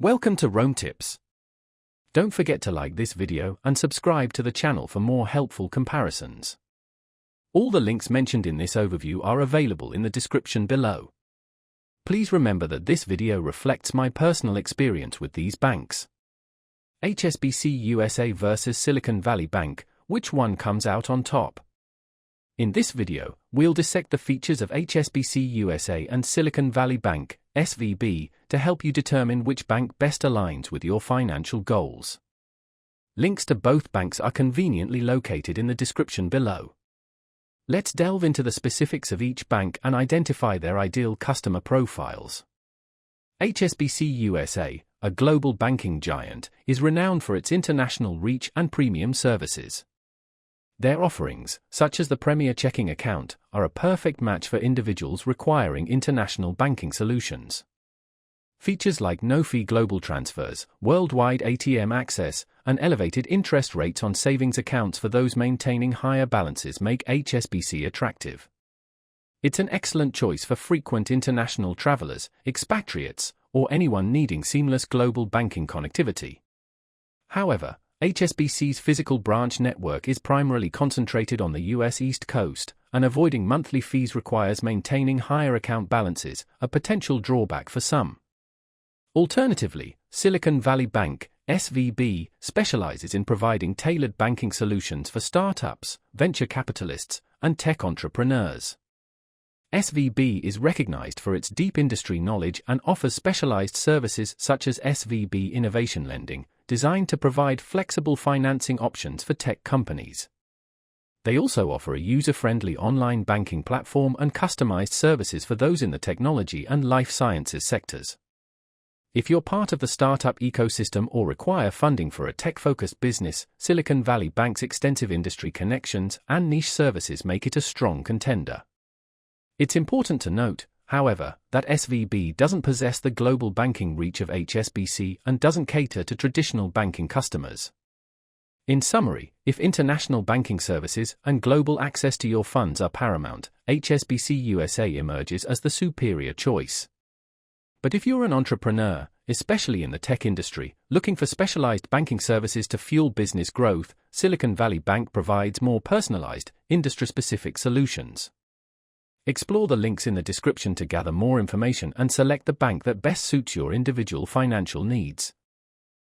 Welcome to Rome Tips. Don't forget to like this video and subscribe to the channel for more helpful comparisons. All the links mentioned in this overview are available in the description below. Please remember that this video reflects my personal experience with these banks. HSBC USA versus Silicon Valley Bank, which one comes out on top? In this video, we'll dissect the features of HSBC USA and Silicon Valley Bank, SVB, to help you determine which bank best aligns with your financial goals. Links to both banks are conveniently located in the description below. Let's delve into the specifics of each bank and identify their ideal customer profiles. HSBC USA, a global banking giant, is renowned for its international reach and premium services. Their offerings, such as the Premier Checking Account, are a perfect match for individuals requiring international banking solutions. Features like no-fee global transfers, worldwide ATM access, and elevated interest rates on savings accounts for those maintaining higher balances make HSBC attractive. It's an excellent choice for frequent international travelers, expatriates, or anyone needing seamless global banking connectivity. However, HSBC's physical branch network is primarily concentrated on the US East Coast, and avoiding monthly fees requires maintaining higher account balances, a potential drawback for some. Alternatively, Silicon Valley Bank, SVB, specializes in providing tailored banking solutions for startups, venture capitalists, and tech entrepreneurs. SVB is recognized for its deep industry knowledge and offers specialized services such as SVB Innovation Lending, designed to provide flexible financing options for tech companies. They also offer a user-friendly online banking platform and customized services for those in the technology and life sciences sectors. If you're part of the startup ecosystem or require funding for a tech-focused business, Silicon Valley Bank's extensive industry connections and niche services make it a strong contender. It's important to note, however, that SVB doesn't possess the global banking reach of HSBC and doesn't cater to traditional banking customers. In summary, if international banking services and global access to your funds are paramount, HSBC USA emerges as the superior choice. But if you're an entrepreneur, especially in the tech industry, looking for specialized banking services to fuel business growth, Silicon Valley Bank provides more personalized, industry-specific solutions. Explore the links in the description to gather more information and select the bank that best suits your individual financial needs.